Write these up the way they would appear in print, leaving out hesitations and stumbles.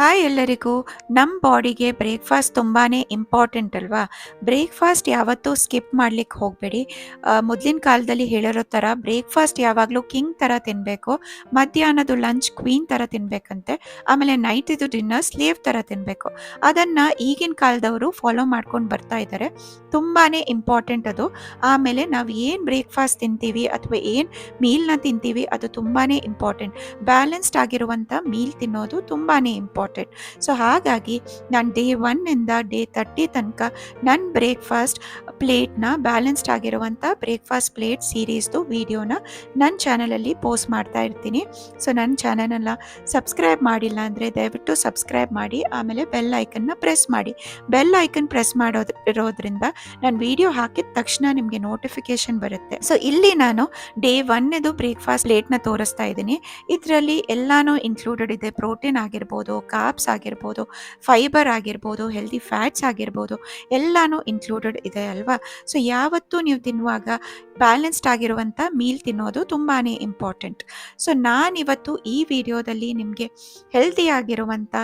Hi ಎಲ್ಲರಿಗೂ. ನಮ್ಮ ಬಾಡಿಗೆ ಬ್ರೇಕ್ಫಾಸ್ಟ್ ತುಂಬಾ ಇಂಪಾರ್ಟೆಂಟ್ ಅಲ್ವಾ? ಬ್ರೇಕ್ಫಾಸ್ಟ್ ಯಾವತ್ತೂ ಸ್ಕಿಪ್ ಮಾಡ್ಲಿಕ್ಕೆ ಹೋಗಬೇಡಿ. ಮೊದಲಿನ ಕಾಲದಲ್ಲಿ ಹೇಳಿರೋ ಥರ ಬ್ರೇಕ್ಫಾಸ್ಟ್ ಯಾವಾಗಲೂ ಕಿಂಗ್ ಥರ ತಿನ್ನಬೇಕು, ಮಧ್ಯಾಹ್ನದ ಲಂಚ್ ಕ್ವೀನ್ ಥರ ತಿನ್ನಬೇಕಂತೆ, ಆಮೇಲೆ ನೈಟಿದು ಡಿನ್ನರ್ ಸ್ಲೇವ್ ಥರ ತಿನ್ನಬೇಕು. ಅದನ್ನು ಈಗಿನ ಕಾಲದವರು ಫಾಲೋ ಮಾಡ್ಕೊಂಡು ಬರ್ತಾ ಇದ್ದಾರೆ. ತುಂಬಾ ಇಂಪಾರ್ಟೆಂಟ್ ಅದು. ಆಮೇಲೆ ನಾವು ಏನು ಬ್ರೇಕ್ಫಾಸ್ಟ್ ತಿಂತೀವಿ ಅಥವಾ ಏನು ಮೀಲ್ನ ತಿಂತೀವಿ ಅದು ತುಂಬಾ ಇಂಪಾರ್ಟೆಂಟ್. ಬ್ಯಾಲೆನ್ಸ್ಡ್ ಆಗಿರುವಂಥ ಮೀಲ್ ತಿನ್ನೋದು ತುಂಬಾ ಇಂಪಾರ್ಟೆಂಟ್. ಸೊ ಹಾಗಾಗಿ ನಾನು ಡೇ 1 ಡೇ 30 ತನಕ ನನ್ನ ಬ್ರೇಕ್ಫಾಸ್ಟ್ ಪ್ಲೇಟ್ನ ಬ್ಯಾಲೆನ್ಸ್ಡ್ ಆಗಿರುವಂಥ ಬ್ರೇಕ್ಫಾಸ್ಟ್ ಪ್ಲೇಟ್ ಸೀರೀಸ್ದು ವಿಡಿಯೋನ ನನ್ನ ಚಾನಲಲ್ಲಿ ಪೋಸ್ಟ್ ಮಾಡ್ತಾ ಇರ್ತೀನಿ. ಸೊ ನನ್ನ ಚಾನಲನ್ನು ಸಬ್ಸ್ಕ್ರೈಬ್ ಮಾಡಿಲ್ಲ ಅಂದರೆ ದಯವಿಟ್ಟು ಸಬ್ಸ್ಕ್ರೈಬ್ ಮಾಡಿ, ಆಮೇಲೆ ಬೆಲ್ ಐಕನ್ನ ಪ್ರೆಸ್ ಮಾಡಿ. ಬೆಲ್ ಐಕನ್ ಪ್ರೆಸ್ ಇರೋದ್ರಿಂದ ನಾನು ವಿಡಿಯೋ ಹಾಕಿದ ತಕ್ಷಣ ನಿಮಗೆ ನೋಟಿಫಿಕೇಶನ್ ಬರುತ್ತೆ. ಸೊ ಇಲ್ಲಿ ನಾನು ಡೇ 1 ಬ್ರೇಕ್ಫಾಸ್ಟ್ ಪ್ಲೇಟ್ನ ತೋರಿಸ್ತಾ ಇದ್ದೀನಿ. ಇದರಲ್ಲಿ ಎಲ್ಲಾನು ಇನ್ಕ್ಲೂಡೆಡ್ ಇದೆ. ಪ್ರೋಟೀನ್ ಆಗಿರ್ಬೋದು, ಕಾರ್ಬ್ಸ್ ಆಗಿರ್ಬೋದು, ಫೈಬರ್ ಆಗಿರ್ಬೋದು, ಹೆಲ್ದಿ ಫ್ಯಾಟ್ಸ್ ಆಗಿರ್ಬೋದು, ಎಲ್ಲಾನು ಇನ್ಕ್ಲೂಡೆಡ್ ಇದೆ ಅಲ್ವಾ? ಸೊ ಯಾವತ್ತೂ ನೀವು ತಿನ್ನುವಾಗ ಬ್ಯಾಲೆನ್ಸ್ಡ್ ಆಗಿರುವಂಥ ಮೀಲ್ ತಿನ್ನೋದು ತುಂಬಾ ಇಂಪಾರ್ಟೆಂಟ್. ಸೊ ನಾನಿವತ್ತು ಈ ವಿಡಿಯೋದಲ್ಲಿ ನಿಮಗೆ ಹೆಲ್ದಿ ಆಗಿರುವಂಥ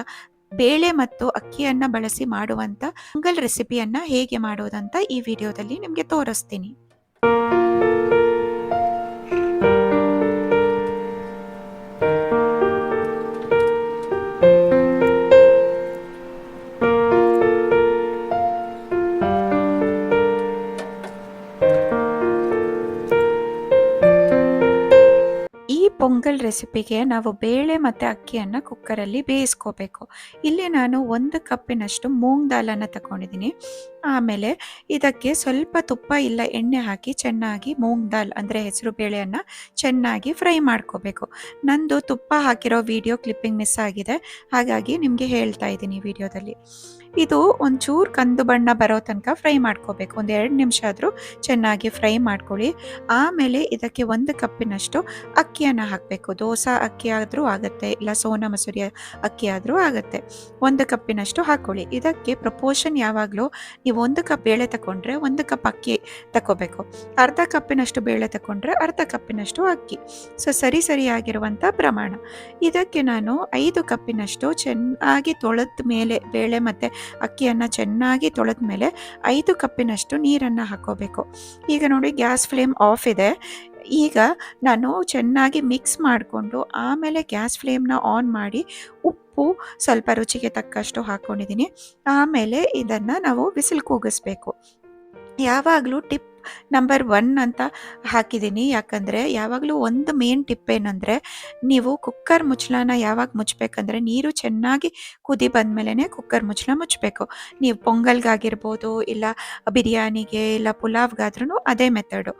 ಬೇಳೆ ಮತ್ತು ಅಕ್ಕಿಯನ್ನು ಬಳಸಿ ಮಾಡುವಂಥ ಪೊಂಗಲ್ ರೆಸಿಪಿಯನ್ನು ಹೇಗೆ ಮಾಡೋದಂತ ಈ ವಿಡಿಯೋದಲ್ಲಿ ನಿಮಗೆ ತೋರಿಸ್ತೀನಿ. ಪೊಂಗಲ್ ರೆಸಿಪಿಗೆ ನಾವು ಬೇಳೆ ಮತ್ತು ಅಕ್ಕಿಯನ್ನು ಕುಕ್ಕರಲ್ಲಿ ಬೇಯಿಸ್ಕೋಬೇಕು. ಇಲ್ಲಿ ನಾನು 1 ಕಪ್ಪಿನಷ್ಟು ಮೂಂಗ್ ದಾಲನ್ನು ತಗೊಂಡಿದ್ದೀನಿ. ಆಮೇಲೆ ಇದಕ್ಕೆ ಸ್ವಲ್ಪ ತುಪ್ಪ ಇಲ್ಲ ಎಣ್ಣೆ ಹಾಕಿ ಚೆನ್ನಾಗಿ ಮೂಂಗ್ ದಾಲ್ ಅಂದರೆ ಹೆಸರು ಬೇಳೆಯನ್ನು ಚೆನ್ನಾಗಿ ಫ್ರೈ ಮಾಡ್ಕೋಬೇಕು. ನಂದು ತುಪ್ಪ ಹಾಕಿರೋ ವಿಡಿಯೋ ಕ್ಲಿಪ್ಪಿಂಗ್ ಮಿಸ್ ಆಗಿದೆ, ಹಾಗಾಗಿ ನಿಮಗೆ ಹೇಳ್ತಾ ಇದ್ದೀನಿ ವಿಡಿಯೋದಲ್ಲಿ. ಇದು ಒಂಚೂರು ಕಂದು ಬಣ್ಣ ಬರೋ ತನಕ ಫ್ರೈ ಮಾಡ್ಕೋಬೇಕು. 2 ನಿಮಿಷ ಆದರೂ ಚೆನ್ನಾಗಿ ಫ್ರೈ ಮಾಡ್ಕೊಳ್ಳಿ. ಆಮೇಲೆ ಇದಕ್ಕೆ 1 ಕಪ್ಪಿನಷ್ಟು ಅಕ್ಕಿಯನ್ನು ಹಾಕಬೇಕು. ದೋಸೆ ಅಕ್ಕಿ ಆದರೂ ಆಗುತ್ತೆ, ಇಲ್ಲ ಸೋನಾ ಮಸೂರಿ ಅಕ್ಕಿ ಆದರೂ ಆಗುತ್ತೆ. 1 ಕಪ್ಪಿನಷ್ಟು ಹಾಕ್ಕೊಳ್ಳಿ. ಇದಕ್ಕೆ ಪ್ರಪೋರ್ಷನ್ ಯಾವಾಗಲೂ ನೀವು 1 ಕಪ್ ಬೇಳೆ ತಗೊಂಡ್ರೆ 1 ಕಪ್ ಅಕ್ಕಿ ತಗೋಬೇಕು. ಅರ್ಧ ಕಪ್ಪಿನಷ್ಟು ಬೇಳೆ ತಗೊಂಡ್ರೆ ಅರ್ಧ ಕಪ್ಪಿನಷ್ಟು ಅಕ್ಕಿ. ಸೊ ಸರಿಯಾಗಿರುವಂಥ ಪ್ರಮಾಣ. ಇದಕ್ಕೆ ನಾನು 5 ಕಪ್ಪಿನಷ್ಟು ಚೆನ್ನಾಗಿ ತೊಳೆದ ಮೇಲೆ ಬೇಳೆ ಮತ್ತು ಅಕ್ಕಿಯನ್ನು ಚೆನ್ನಾಗಿ ತೊಳೆದ ಮೇಲೆ 5 ಕಪ್ಪಿನಷ್ಟು ನೀರನ್ನು ಹಾಕೋಬೇಕು. ಈಗ ನೋಡಿ ಗ್ಯಾಸ್ ಫ್ಲೇಮ್ ಆಫ್ ಇದೆ. ಈಗ ನಾನು ಚೆನ್ನಾಗಿ ಮಿಕ್ಸ್ ಮಾಡಿಕೊಂಡು ಆಮೇಲೆ ಗ್ಯಾಸ್ ಫ್ಲೇಮ್ನ ಆನ್ ಮಾಡಿ ಉಪ್ಪು ಸ್ವಲ್ಪ ರುಚಿಗೆ ತಕ್ಕಷ್ಟು ಹಾಕ್ಕೊಂಡಿದ್ದೀನಿ. ಆಮೇಲೆ ಇದನ್ನು ನಾವು ವಿಸಿಲ್ ಕೂಗಿಸ್ಬೇಕು. ಯಾವಾಗಲೂ ಟಿಪ್ ನಂಬರ್ 1 ಅಂತ ಹಾಕಿದ್ದೀನಿ. ಯಾಕಂದರೆ ಯಾವಾಗಲೂ ಒಂದು ಮೇನ್ ಟಿಪ್ ಏನಂದರೆ, ನೀವು ಕುಕ್ಕರ್ ಮುಚ್ಚಳನ ಯಾವಾಗ ಮುಚ್ಚಬೇಕಂದ್ರೆ ನೀರು ಚೆನ್ನಾಗಿ ಕುದಿ ಬಂದಮೇಲೆ ಕುಕ್ಕರ್ ಮುಚ್ಚಳ ಮುಚ್ಚಬೇಕು. ನೀವು ಪೊಂಗಲ್ಗಾಗಿರ್ಬೋದು, ಇಲ್ಲ ಬಿರಿಯಾನಿಗೆ, ಇಲ್ಲ ಪುಲಾವ್ಗಾದ್ರೂ ಅದೇ ಮೆಥಡು.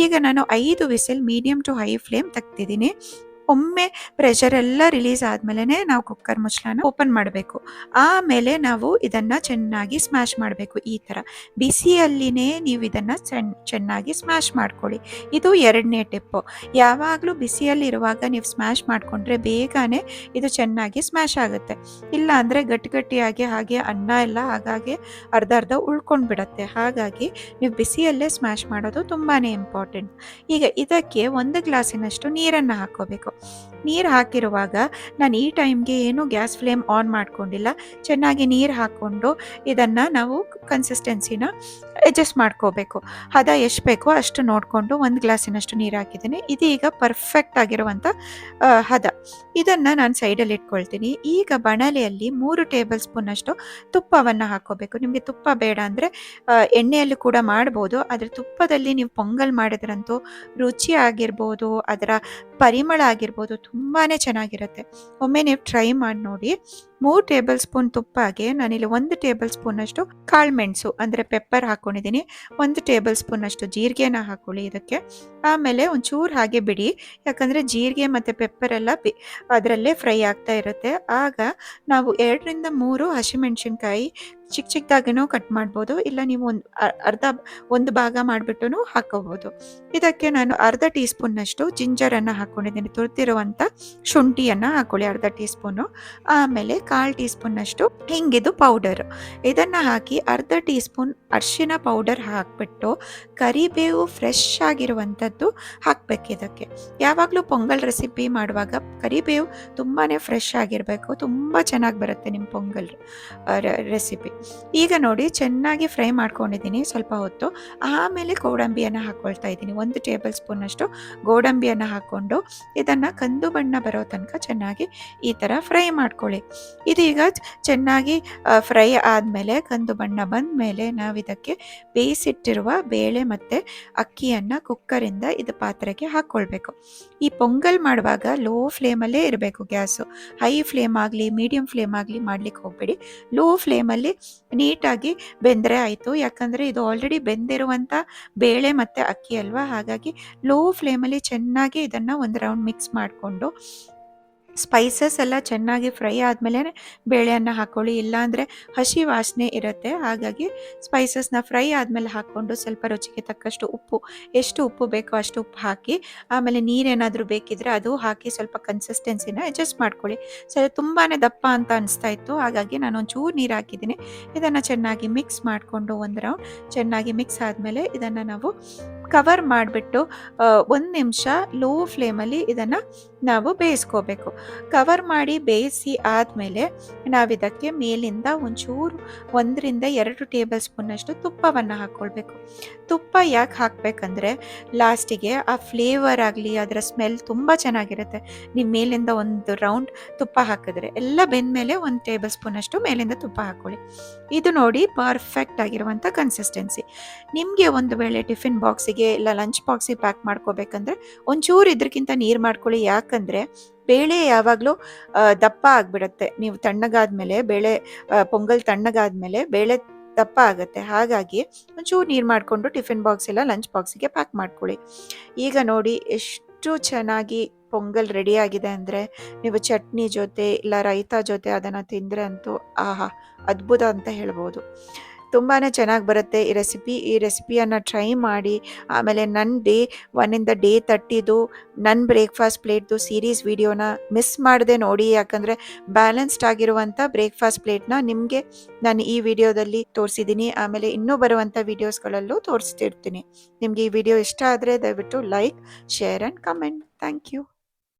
ಈಗ ನಾನು 5 whistle medium to high flame ತೆಗ್ದಿದ್ದೀನಿ. ಒಮ್ಮೆ ಪ್ರೆಷರ್ ಎಲ್ಲ ರಿಲೀಸ್ ಆದಮೇಲೆ ನಾವು ಕುಕ್ಕರ್ ಮುಚ್ಚಳನ ಓಪನ್ ಮಾಡಬೇಕು. ಆಮೇಲೆ ನಾವು ಇದನ್ನು ಚೆನ್ನಾಗಿ ಸ್ಮ್ಯಾಶ್ ಮಾಡಬೇಕು. ಈ ಥರ ಬಿಸಿಯಲ್ಲಿನೇ ನೀವು ಇದನ್ನು ಚೆನ್ನಾಗಿ ಸ್ಮ್ಯಾಶ್ ಮಾಡ್ಕೊಳ್ಳಿ. ಇದು 2ನೇ ಟಿಪ್ಪು. ಯಾವಾಗಲೂ ಬಿಸಿಯಲ್ಲಿರುವಾಗ ನೀವು ಸ್ಮ್ಯಾಶ್ ಮಾಡಿಕೊಂಡ್ರೆ ಬೇಗನೆ ಇದು ಚೆನ್ನಾಗಿ ಸ್ಮ್ಯಾಶ್ ಆಗುತ್ತೆ. ಇಲ್ಲ ಅಂದರೆ ಗಟ್ಟಿಯಾಗಿ ಹಾಗೆ ಅನ್ನ ಎಲ್ಲ ಹಾಗಾಗಿ ಅರ್ಧ ಉಳ್ಕೊಂಡು ಬಿಡುತ್ತೆ. ಹಾಗಾಗಿ ನೀವು ಬಿಸಿಯಲ್ಲೇ ಸ್ಮ್ಯಾಶ್ ಮಾಡೋದು ತುಂಬಾ ಇಂಪಾರ್ಟೆಂಟ್. ಈಗ ಇದಕ್ಕೆ 1 ಗ್ಲಾಸಿನಷ್ಟು ನೀರನ್ನು ಹಾಕ್ಕೋಬೇಕು. ನೀರು ಹಾಕಿರುವಾಗ ನಾನು ಈ ಟೈಮ್ಗೆ ಏನು ಗ್ಯಾಸ್ ಫ್ಲೇಮ್ ಆನ್ ಮಾಡ್ಕೊಂಡಿಲ್ಲ. ಚೆನ್ನಾಗಿ ನೀರು ಹಾಕ್ಕೊಂಡು ಇದನ್ನು ನಾವು ಕನ್ಸಿಸ್ಟೆನ್ಸಿನ ಅಡ್ಜಸ್ಟ್ ಮಾಡ್ಕೋಬೇಕು. ಹದ ಎಷ್ಟು ಬೇಕೋ ಅಷ್ಟು ನೋಡಿಕೊಂಡು 1 ಗ್ಲಾಸಿನಷ್ಟು ನೀರು ಹಾಕಿದ್ದೀನಿ. ಇದೀಗ ಪರ್ಫೆಕ್ಟ್ ಆಗಿರುವಂಥ ಹದ. ಇದನ್ನು ನಾನು ಸೈಡಲ್ಲಿ ಇಟ್ಕೊಳ್ತೀನಿ. ಈಗ ಬಾಣಲೆಯಲ್ಲಿ 3 ಟೇಬಲ್ ಸ್ಪೂನಷ್ಟು ತುಪ್ಪವನ್ನು ಹಾಕ್ಕೋಬೇಕು. ನಿಮಗೆ ತುಪ್ಪ ಬೇಡ ಅಂದರೆ ಎಣ್ಣೆಯಲ್ಲೂ ಕೂಡ ಮಾಡ್ಬೋದು. ಆದರೆ ತುಪ್ಪದಲ್ಲಿ ನೀವು ಪೊಂಗಲ್ ಮಾಡಿದ್ರಂತೂ ರುಚಿ ಆಗಿರ್ಬೋದು, ಅದರ ಪರಿಮಳ ಆಗಿರ್ಬೋದು ತುಂಬಾ ಚೆನ್ನಾಗಿರುತ್ತೆ. ಒಮ್ಮೆ ನೀವು ಟ್ರೈ ಮಾಡಿ ನೋಡಿ. 3 ಟೇಬಲ್ ಸ್ಪೂನ್ ತುಪ್ಪಗೆ ನಾನಿಲ್ಲಿ 1 ಟೇಬಲ್ ಸ್ಪೂನಷ್ಟು ಕಾಳುಮೆಣಸು ಅಂದರೆ ಪೆಪ್ಪರ್ ಹಾಕ್ಕೊಂಡಿದ್ದೀನಿ. 1 ಟೇಬಲ್ ಸ್ಪೂನಷ್ಟು ಜೀರಿಗೆನ ಹಾಕ್ಕೊಳ್ಳಿ ಇದಕ್ಕೆ. ಆಮೇಲೆ ಒಂಚೂರು ಹಾಗೆ ಬಿಡಿ, ಯಾಕಂದರೆ ಜೀರಿಗೆ ಮತ್ತು ಪೆಪ್ಪರ್ ಎಲ್ಲ ಅದರಲ್ಲೇ ಫ್ರೈ ಆಗ್ತಾ ಇರುತ್ತೆ. ಆಗ ನಾವು 2ರಿಂದ 3 ಹಸಿಮೆಣಸಿನ್ಕಾಯಿ ಚಿಕ್ಕದಾಗಿನೂ ಕಟ್ ಮಾಡ್ಬೋದು, ಇಲ್ಲ ನೀವು ಒಂದು ಭಾಗ ಮಾಡಿಬಿಟ್ಟು ಹಾಕೋಬೋದು. ಇದಕ್ಕೆ ನಾನು ಅರ್ಧ ಟೀ ಸ್ಪೂನ್ನಷ್ಟು ಜಿಂಜರನ್ನು ಹಾಕ್ಕೊಂಡಿದ್ದೀನಿ. ತುರಿದಿರುವಂಥ ಶುಂಠಿಯನ್ನು ಹಾಕ್ಕೊಳ್ಳಿ, ಅರ್ಧ ಟೀ ಸ್ಪೂನು. ಆಮೇಲೆ 1/4 ಟೀ ಸ್ಪೂನ್ನಷ್ಟು ಹಿಂಗಿದು ಪೌಡರ್. ಇದನ್ನು ಹಾಕಿ ಅರ್ಧ ಟೀ ಸ್ಪೂನ್ ಅರಿಶಿನ ಪೌಡರ್ ಹಾಕಿಬಿಟ್ಟು ಕರಿಬೇವು ಫ್ರೆಶ್ ಆಗಿರುವಂಥದ್ದು ಹಾಕಬೇಕು ಇದಕ್ಕೆ. ಯಾವಾಗಲೂ ಪೊಂಗಲ್ ರೆಸಿಪಿ ಮಾಡುವಾಗ ಕರಿಬೇವು ತುಂಬಾ ಫ್ರೆಶ್ ಆಗಿರಬೇಕು, ತುಂಬ ಚೆನ್ನಾಗಿ ಬರುತ್ತೆ ನಿಮ್ಮ ಪೊಂಗಲ್ ರೆಸಿಪಿ. ಈಗ ನೋಡಿ ಚೆನ್ನಾಗಿ ಫ್ರೈ ಮಾಡ್ಕೊಂಡಿದ್ದೀನಿ ಸ್ವಲ್ಪ ಹೊತ್ತು. ಆಮೇಲೆ ಗೋಡಂಬಿಯನ್ನು ಹಾಕ್ಕೊಳ್ತಾ ಇದ್ದೀನಿ. 1 ಟೇಬಲ್ ಸ್ಪೂನಷ್ಟು ಗೋಡಂಬಿಯನ್ನು ಹಾಕ್ಕೊಂಡು ಇದನ್ನು ಕಂದು ಬಣ್ಣ ಬರೋ ತನಕ ಚೆನ್ನಾಗಿ ಈ ಥರ ಫ್ರೈ ಮಾಡ್ಕೊಳ್ಳಿ. ಇದೀಗ ಚೆನ್ನಾಗಿ ಫ್ರೈ ಆದಮೇಲೆ ಕಂದು ಬಣ್ಣ ಬಂದ ಮೇಲೆ ನಾವು ಇದಕ್ಕೆ ಬೇಯಿಸಿಟ್ಟಿರುವ ಬೇಳೆ ಮತ್ತು ಅಕ್ಕಿಯನ್ನು ಕುಕ್ಕರಿಂದ ಇದು ಪಾತ್ರೆಗೆ ಹಾಕ್ಕೊಳ್ಬೇಕು. ಈ ಪೊಂಗಲ್ ಮಾಡುವಾಗ ಲೋ ಫ್ಲೇಮಲ್ಲೇ ಇರಬೇಕು ಗ್ಯಾಸು. ಹೈ ಫ್ಲೇಮ್ ಆಗಲಿ ಮೀಡಿಯಮ್ ಫ್ಲೇಮ್ ಆಗಲಿ ಮಾಡಲಿಕ್ಕೆ ಹೋಗಬೇಡಿ. ಲೋ ಫ್ಲೇಮಲ್ಲಿ ನೀಟಾಗಿ ಬೆಂದರೆ ಆಯಿತು. ಯಾಕಂದರೆ ಇದು ಆಲ್ರೆಡಿ ಬೆಂದಿರುವಂಥ ಬೇಳೆ ಮತ್ತು ಅಕ್ಕಿ ಅಲ್ವಾ, ಹಾಗಾಗಿ ಲೋ ಫ್ಲೇಮಲ್ಲಿ ಚೆನ್ನಾಗಿ ಇದನ್ನು ಒಂದು ರೌಂಡ್ ಮಿಕ್ಸ್ ಮಾಡಿಕೊಂಡು ಸ್ಪೈಸಸ್ ಎಲ್ಲ ಚೆನ್ನಾಗಿ ಫ್ರೈ ಆದಮೇಲೆ ಬೇಳೆಯನ್ನು ಹಾಕ್ಕೊಳ್ಳಿ, ಇಲ್ಲಾಂದರೆ ಹಸಿ ವಾಸನೆ ಇರುತ್ತೆ. ಹಾಗಾಗಿ ಸ್ಪೈಸಸ್ನ ಫ್ರೈ ಆದಮೇಲೆ ಹಾಕ್ಕೊಂಡು ಸ್ವಲ್ಪ ರುಚಿಗೆ ತಕ್ಕಷ್ಟು ಉಪ್ಪು, ಎಷ್ಟು ಉಪ್ಪು ಬೇಕೋ ಅಷ್ಟು ಉಪ್ಪು ಹಾಕಿ, ಆಮೇಲೆ ನೀರೇನಾದರೂ ಬೇಕಿದ್ದರೆ ಅದು ಹಾಕಿ ಸ್ವಲ್ಪ ಕನ್ಸಿಸ್ಟೆನ್ಸಿನ ಅಡ್ಜಸ್ಟ್ ಮಾಡ್ಕೊಳ್ಳಿ. ತುಂಬಾ ದಪ್ಪ ಅಂತ ಅನಿಸ್ತಾ ಇತ್ತು, ಹಾಗಾಗಿ ನಾನು ಒಂಚೂರು ನೀರು ಹಾಕಿದ್ದೀನಿ. ಇದನ್ನು ಚೆನ್ನಾಗಿ ಮಿಕ್ಸ್ ಮಾಡಿಕೊಂಡು ಒಂದು ರೌಂಡ್ ಚೆನ್ನಾಗಿ ಮಿಕ್ಸ್ ಆದಮೇಲೆ ಇದನ್ನು ನಾವು ಕವರ್ ಮಾಡಿಬಿಟ್ಟು 1 ನಿಮಿಷ ಲೋ ಫ್ಲೇಮಲ್ಲಿ ಇದನ್ನು ನಾವು ಬೇಯಿಸ್ಕೋಬೇಕು. ಕವರ್ ಮಾಡಿ ಬೇಯಿಸಿ ಆದಮೇಲೆ ನಾವಿದಕ್ಕೆ ಮೇಲಿಂದ ಒಂಚೂರು 1-2 ಟೇಬಲ್ ಸ್ಪೂನಷ್ಟು ತುಪ್ಪವನ್ನು ಹಾಕ್ಕೊಳ್ಬೇಕು. ತುಪ್ಪ ಯಾಕೆ ಹಾಕಬೇಕಂದ್ರೆ ಲಾಸ್ಟಿಗೆ ಆ ಫ್ಲೇವರ್ ಆಗಲಿ ಅದರ ಸ್ಮೆಲ್ ತುಂಬ ಚೆನ್ನಾಗಿರುತ್ತೆ. ನೀವು ಮೇಲಿಂದ ಒಂದು ರೌಂಡ್ ತುಪ್ಪ ಹಾಕಿದ್ರೆ ಎಲ್ಲ ಬೆಂದಮೇಲೆ 1 ಟೇಬಲ್ ಸ್ಪೂನಷ್ಟು ಮೇಲಿಂದ ತುಪ್ಪ ಹಾಕ್ಕೊಳ್ಳಿ. ಇದು ನೋಡಿ ಪರ್ಫೆಕ್ಟ್ ಆಗಿರುವಂಥ ಕನ್ಸಿಸ್ಟೆನ್ಸಿ. ನಿಮಗೆ ಒಂದು ವೇಳೆ ಟಿಫಿನ್ ಬಾಕ್ಸಿಗೆ ಇಲ್ಲ ಲಂಚ್ ಬಾಕ್ಸಿಗೆ ಪ್ಯಾಕ್ ಮಾಡ್ಕೋಬೇಕಂದ್ರೆ ಒಂಚೂರು ಇದಕ್ಕಿಂತ ನೀರು ಮಾಡ್ಕೊಳ್ಳಿ. ಯಾಕಂದರೆ ಬೇಳೆ ಯಾವಾಗಲೂ ದಪ್ಪ ಆಗಿಬಿಡುತ್ತೆ. ನೀವು ತಣ್ಣಗಾದ್ಮೇಲೆ ಬೇಳೆ ಪೊಂಗಲ್ ತಣ್ಣಗಾದ್ಮೇಲೆ ಬೇಳೆ ದಪ್ಪ ಆಗುತ್ತೆ. ಹಾಗಾಗಿ ಒಂಚೂರು ನೀರು ಮಾಡಿಕೊಂಡು ಟಿಫಿನ್ ಬಾಕ್ಸ್ ಇಲ್ಲ ಲಂಚ್ ಬಾಕ್ಸಿಗೆ ಪ್ಯಾಕ್ ಮಾಡ್ಕೊಳ್ಳಿ. ಈಗ ನೋಡಿ ಎಷ್ಟು ಚೆನ್ನಾಗಿ ಪೊಂಗಲ್ ರೆಡಿಯಾಗಿದೆ ಅಂದರೆ, ನೀವು ಚಟ್ನಿ ಜೊತೆ ಇಲ್ಲ ರೈತಾ ಜೊತೆ ಅದನ್ನು ತಿಂದರೆ ಅಂತೂ ಆಹಾ ಅದ್ಭುತ ಅಂತ ಹೇಳ್ಬೋದು. ತುಂಬಾ ಚೆನ್ನಾಗಿ ಬರುತ್ತೆ ಈ ರೆಸಿಪಿ. ಈ ರೆಸಿಪಿಯನ್ನು ಟ್ರೈ ಮಾಡಿ. ಆಮೇಲೆ ನನ್ನ ಡೇ 1 ಡೇ 30 ನನ್ನ ಬ್ರೇಕ್ಫಾಸ್ಟ್ ಪ್ಲೇಟ್ದು ಸೀರೀಸ್ ವಿಡಿಯೋನ ಮಿಸ್ ಮಾಡದೆ ನೋಡಿ. ಯಾಕಂದರೆ ಬ್ಯಾಲೆನ್ಸ್ಡ್ ಆಗಿರುವಂಥ ಬ್ರೇಕ್ಫಾಸ್ಟ್ ಪ್ಲೇಟ್ನ ನಿಮಗೆ ನಾನು ಈ ವಿಡಿಯೋದಲ್ಲಿ ತೋರಿಸಿದ್ದೀನಿ. ಆಮೇಲೆ ಇನ್ನೂ ಬರುವಂಥ ವೀಡಿಯೋಸ್ಗಳಲ್ಲೂ ತೋರಿಸ್ತಿರ್ತೀನಿ. ನಿಮಗೆ ಈ ವಿಡಿಯೋ ಇಷ್ಟ ಆದರೆ ದಯವಿಟ್ಟು like, share and comment. Thank you.